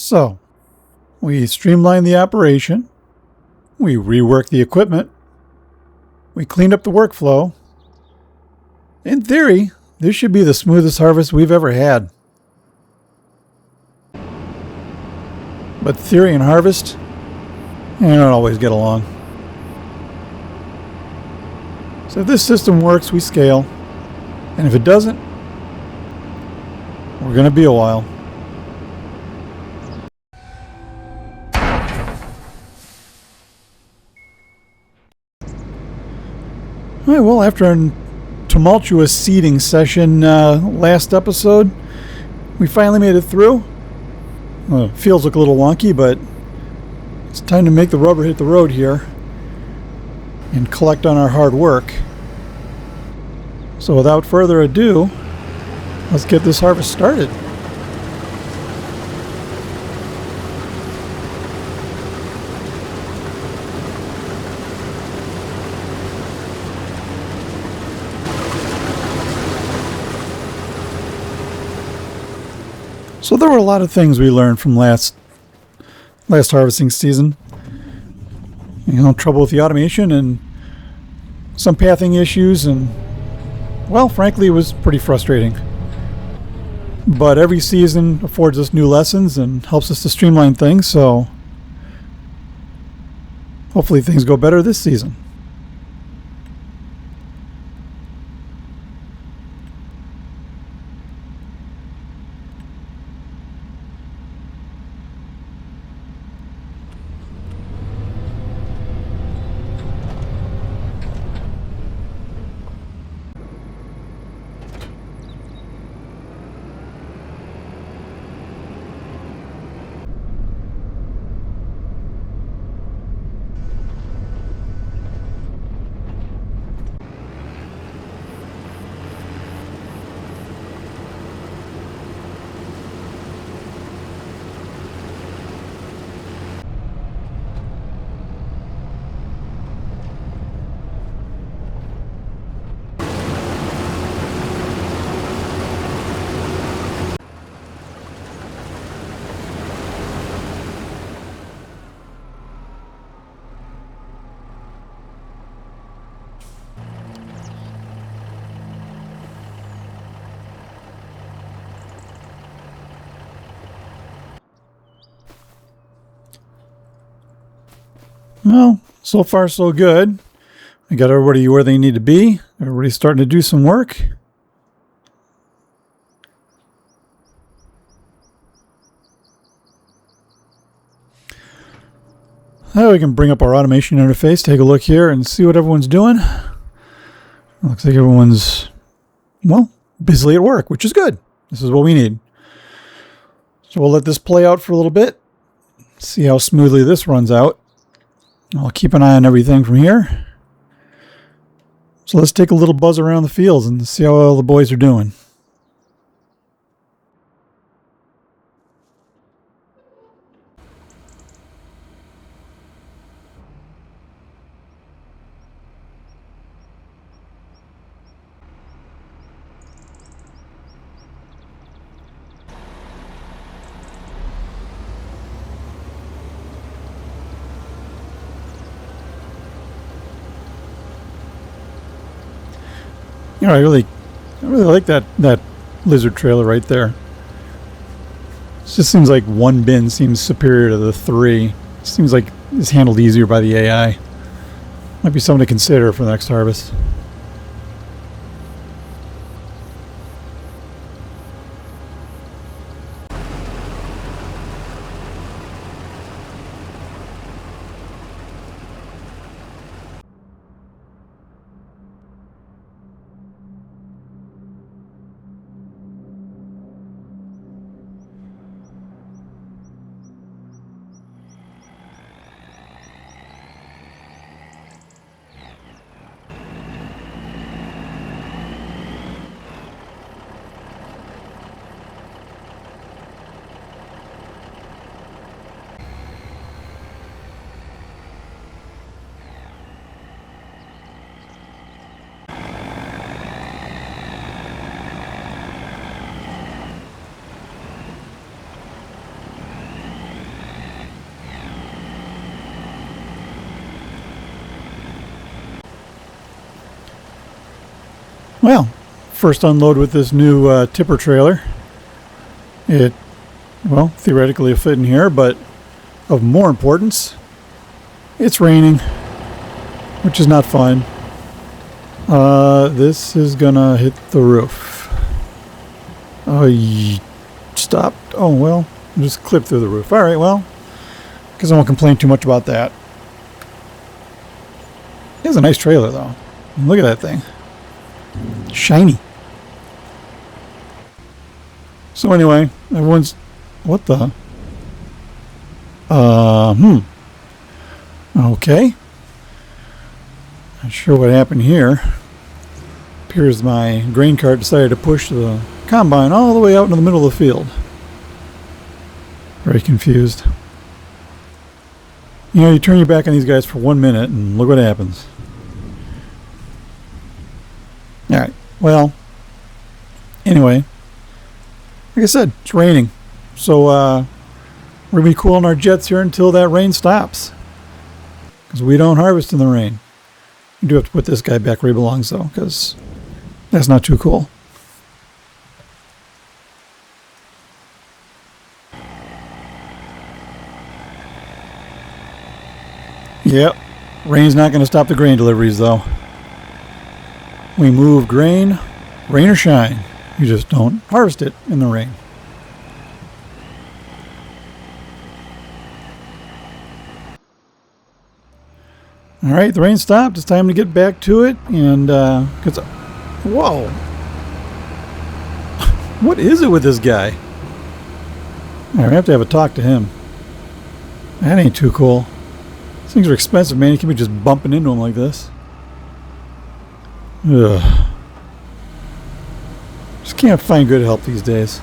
So, we streamlined the operation, we reworked the equipment, we cleaned up the workflow. In theory, this should be the smoothest harvest we've ever had. But theory and harvest, they don't always get along. So if this system works, we scale. And if it doesn't, we're going to be a while. All right, well, after a tumultuous seeding session last episode, we finally made it through. Fields look a little wonky, but it's time to make the rubber hit the road here and collect on our hard work. So without further ado, let's get this harvest started. So there were a lot of things we learned from last harvesting season. You know, trouble with the automation and some pathing issues, and well, frankly, it was pretty frustrating. But every season affords us new lessons and helps us to streamline things, so hopefully things go better this season. Well, so far so good. I got everybody where they need to be. Everybody's starting to do some work. Now we can bring up our automation interface, take a look here and see what everyone's doing. Looks like everyone's, well, busily at work, which is good. This is what we need. So we'll let this play out for a little bit. See how smoothly this runs out. I'll keep an eye on everything from here. So let's take a little buzz around the fields and see how all the boys are doing. You know, I really like that lizard trailer right there. It just seems like one bin seems superior to the three. It seems like it's handled easier by the AI. Might be something to consider for the next harvest. Well, first unload with this new tipper trailer. It, well, theoretically will fit in here, but of more importance, it's raining, which is not fun. This is gonna hit the roof. Oh, stopped. Oh, well, just clipped through the roof. All right, well, because I won't complain too much about that. It's a nice trailer, though. Look at that thing. Shiny. So anyway, everyone's... What the... Okay. Not sure what happened here. Appears my grain cart decided to push the combine all the way out into the middle of the field. Very confused. You know, you turn your back on these guys for 1 minute and look what happens. Alright, well, anyway, like I said, it's raining. So, we're going to be cooling our jets here until that rain stops. Because we don't harvest in the rain. We do have to put this guy back where he belongs, though, because that's not too cool. Yep, rain's not going to stop the grain deliveries, though. We move grain, rain or shine. You just don't harvest it in the rain. All right, the rain stopped. It's time to get back to it. And, whoa. What is it with this guy? I have to have a talk to him. That ain't too cool. These things are expensive, man. You can't be just bumping into them like this. Ugh. Just can't find good help these days.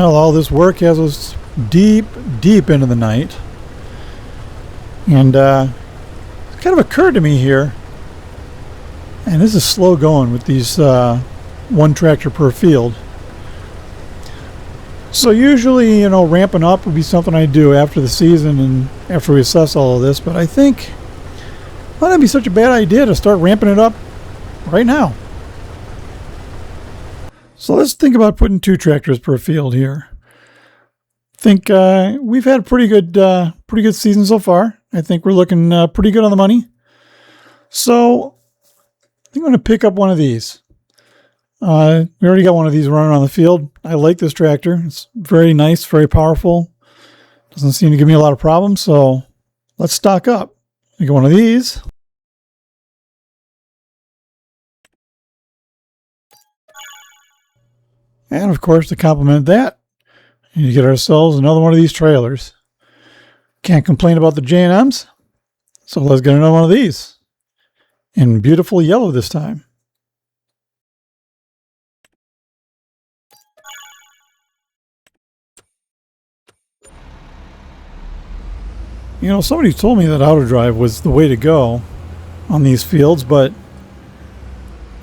Well, all this work has us deep, deep into the night. And it kind of occurred to me here, and this is slow going with these one tractor per field. So usually, you know, ramping up would be something I do after the season and after we assess all of this, but I think it might not be such a bad idea to start ramping it up right now. So let's think about putting 2 tractors per field here. I think we've had a pretty good season so far. I think we're looking pretty good on the money. So I think I'm going to pick up one of these. We already got one of these running on the field. I like this tractor. It's very nice, very powerful. Doesn't seem to give me a lot of problems, so let's stock up. I get one of these. And of course, to complement that, we need to get ourselves another one of these trailers. Can't complain about the J&Ms, so let's get another one of these. In beautiful yellow this time. You know, somebody told me that auto drive was the way to go on these fields, but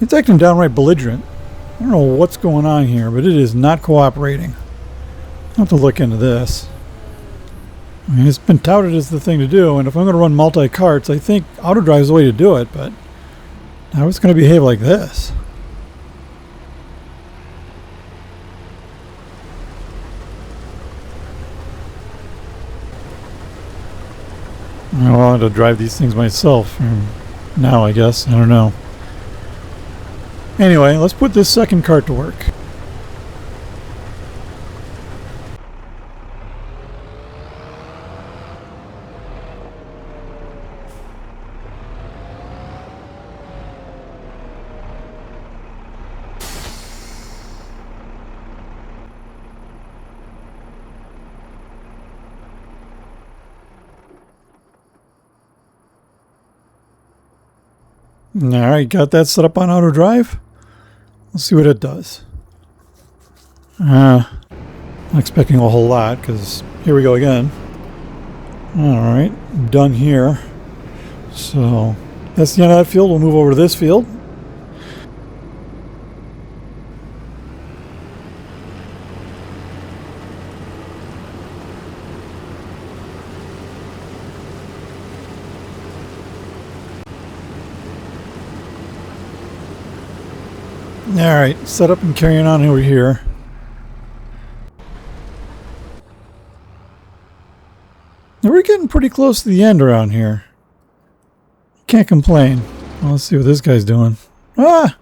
it's acting downright belligerent. I don't know what's going on here, but it is not cooperating. I'll have to look into this. I mean, it's been touted as the thing to do, and if I'm going to run multi-carts, I think auto drive is the way to do it, but how it's going to behave like this? I'll have to drive these things myself now, I guess. I don't know. Anyway, let's put this second cart to work. Alright, got that set up on auto drive. Let's see what it does. Not expecting a whole lot, because here we go again. Alright, done here. So that's the end of that field. We'll move over to this field. Alright, set up and carrying on over here. Now we're getting pretty close to the end around here. Can't complain. Well, let's see what this guy's doing. Ah!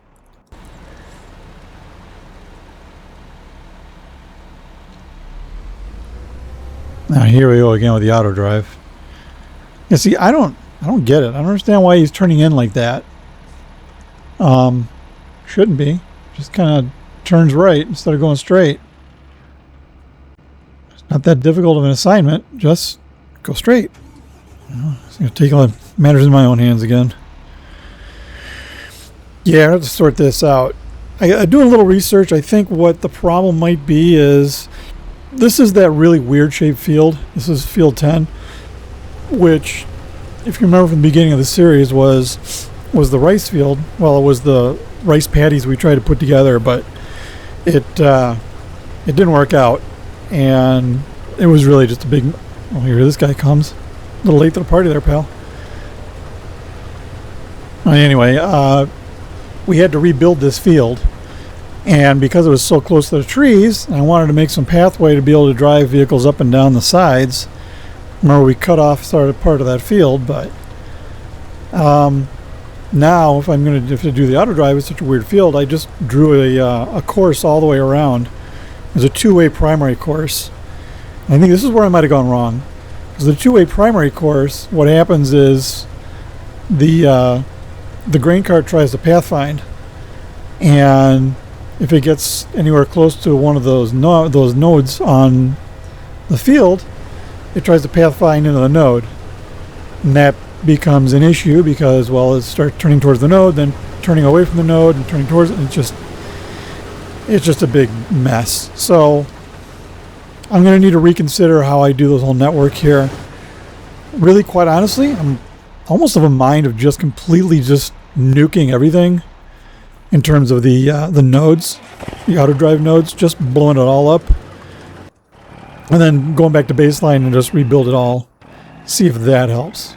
Now here we go again with the auto drive. Yeah, see, I don't get it. I don't understand why he's turning in like that. Shouldn't be. Just kind of turns right instead of going straight. It's not that difficult of an assignment. Just go straight. It's going to take all the matters in my own hands again. Yeah, I have to sort this out. I doing a little research. I think what the problem might be is this is that really weird shaped field. This is field 10, which, if you remember from the beginning of the series, was the rice field. Well, it was the rice paddies we tried to put together, but it didn't work out, and it was really just a big. Oh, here this guy comes. A little late to the party there, pal. Anyway, we had to rebuild this field, and because it was so close to the trees, I wanted to make some pathway to be able to drive vehicles up and down the sides. Remember, we cut off part of that field, but now, if I'm going to do the auto drive, it's such a weird field. I just drew a course all the way around. There's a two-way primary course. I think this is where I might have gone wrong. Because the two-way primary course, what happens is the grain cart tries to pathfind, and if it gets anywhere close to one of those nodes on the field, it tries to pathfind into the node, and that becomes an issue because, well, it starts turning towards the node, then turning away from the node and turning towards it. It's just a big mess. So I'm going to need to reconsider how I do this whole network here. Really, quite honestly, I'm almost of a mind of just completely just nuking everything in terms of the nodes, the auto drive nodes, just blowing it all up. And then going back to baseline and just rebuild it all. See if that helps.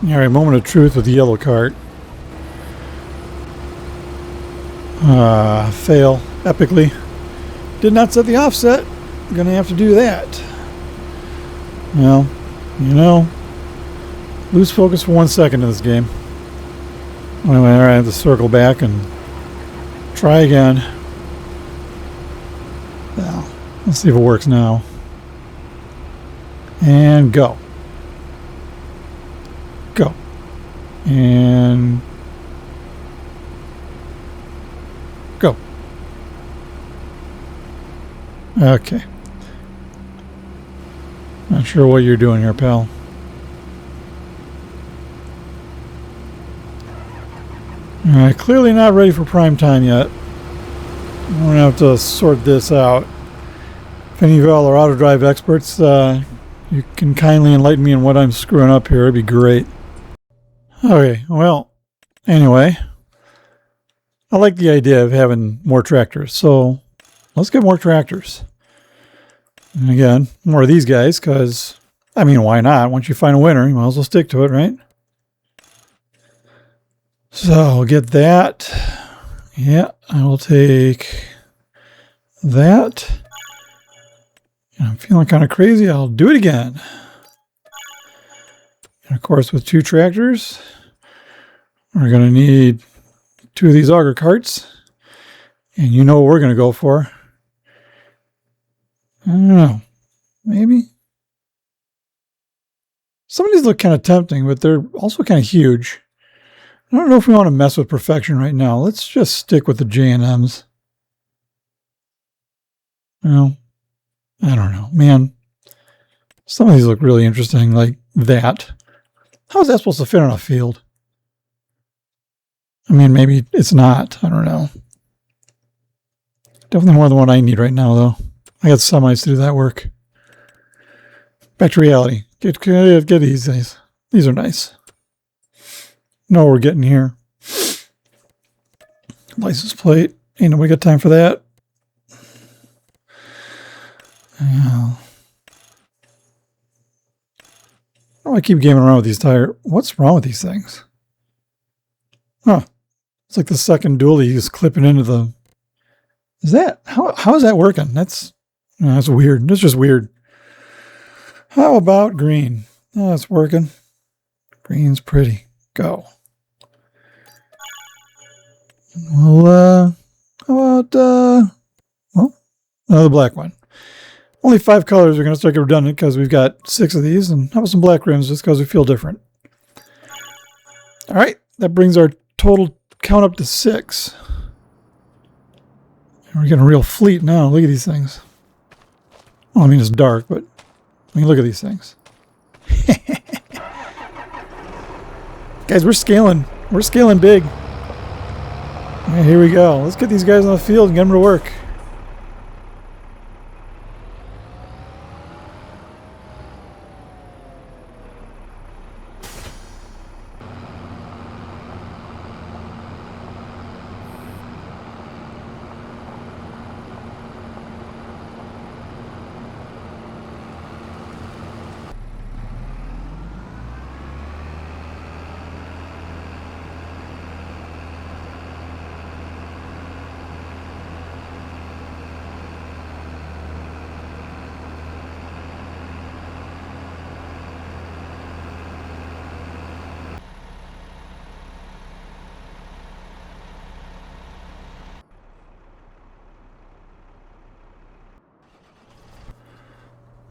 Alright, moment of truth with the yellow cart. Fail epically. Did not set the offset. Gonna have to do that. Well, you know, lose focus for 1 second in this game. Anyway, alright, I have to circle back and try again. Well, let's see if it works now. And go. Go. And go. Okay. Not sure what you're doing here, pal. Alright, clearly not ready for prime time yet. I'm going to have to sort this out. If any of y'all are auto drive experts, you can kindly enlighten me on what I'm screwing up here. It'd be great. Okay, well, anyway, I like the idea of having more tractors, so let's get more tractors. And again, more of these guys, because, I mean, why not? Once you find a winner, you might as well stick to it, right? So, we'll get that. Yeah, I will take that. I'm feeling kind of crazy. I'll do it again. And of course, with 2 tractors, we're going to need 2 of these auger carts. And you know what we're going to go for. I don't know. Maybe? Some of these look kind of tempting, but they're also kind of huge. I don't know if we want to mess with perfection right now. Let's just stick with the J&Ms. Well, I don't know. Man, some of these look really interesting, like that. How is that supposed to fit on a field? I mean, maybe it's not. I don't know. Definitely more than what I need right now, though. I got semis to do that work. Back to reality. Get these things. These are nice. Know what we're getting here. License plate. Ain't nobody got time for that. Yeah. Oh, I keep gaming around with these tires. What's wrong with these things? Huh. It's like the second dually is clipping into the... Is that... How is that working? That's weird. That's just weird. How about green? Oh, it's working. Green's pretty. Go. Well, how about... well, another black one. Only 5 colors are going to start getting redundant because we've got 6 of these. And how about some black rims just because we feel different. All right. That brings our total count up to 6. And we're getting a real fleet now. Look at these things. Well, I mean, it's dark, but I mean, look at these things. Guys, we're scaling. We're scaling big. All right, here we go. Let's get these guys on the field and get them to work.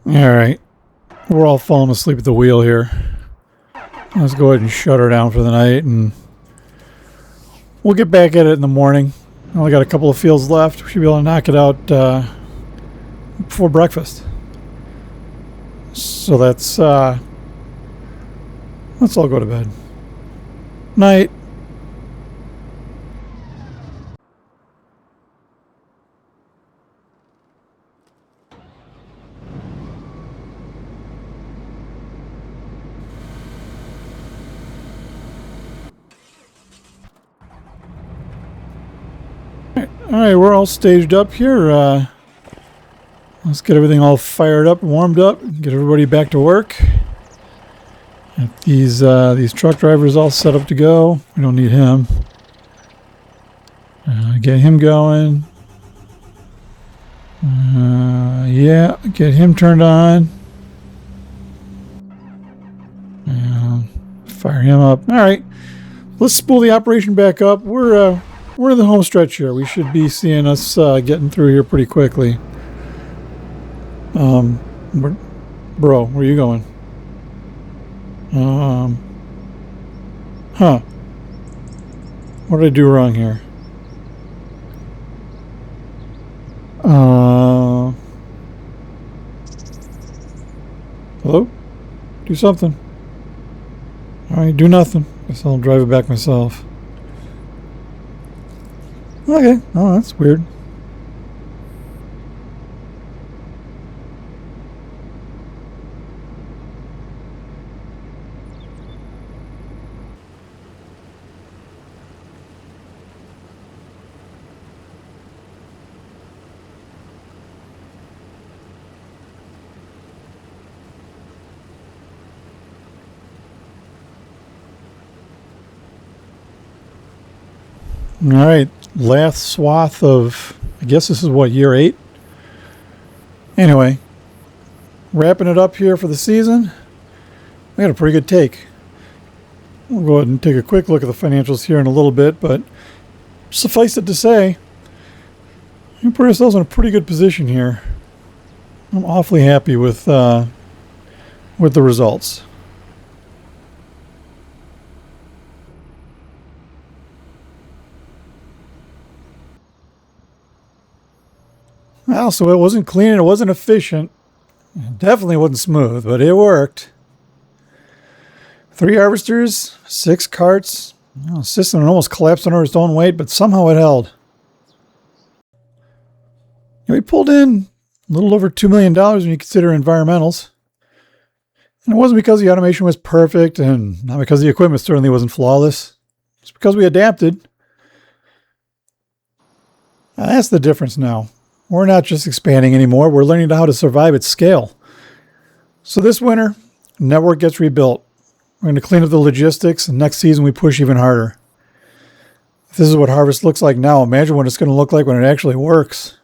All right. We're all falling asleep at the wheel here. Let's go ahead and shut her down for the night, and we'll get back at it in the morning. Only got a couple of fields left. We should be able to knock it out before breakfast. So let's all go to bed. Night. Alright, we're all staged up here. Let's get everything all fired up, warmed up, get everybody back to work. Get these truck drivers all set up to go. We don't need him. Get him going. Yeah, get him turned on. Fire him up. Alright, let's spool the operation back up. We're in the home stretch here. We should be seeing us getting through here pretty quickly. Bro, where are you going? What did I do wrong here? Hello? Do something. Alright, do nothing. Guess I'll drive it back myself. Okay. Oh, that's weird. All right, last swath of, I guess this is what, year 8? Anyway, wrapping it up here for the season. We got a pretty good take. We'll go ahead and take a quick look at the financials here in a little bit, but suffice it to say, we put ourselves in a pretty good position here. I'm awfully happy with the results. Well, so it wasn't clean and it wasn't efficient. It definitely wasn't smooth, but it worked. 3 harvesters, 6 carts. The system almost collapsed under its own weight, but somehow it held. We pulled in a little over $2 million when you consider environmentals. And it wasn't because the automation was perfect and not because the equipment certainly wasn't flawless. It's because we adapted. Now, that's the difference now. We're not just expanding anymore. We're learning how to survive at scale. So this winter, the network gets rebuilt. We're going to clean up the logistics, and next season we push even harder. If this is what harvest looks like now, imagine what it's going to look like when it actually works.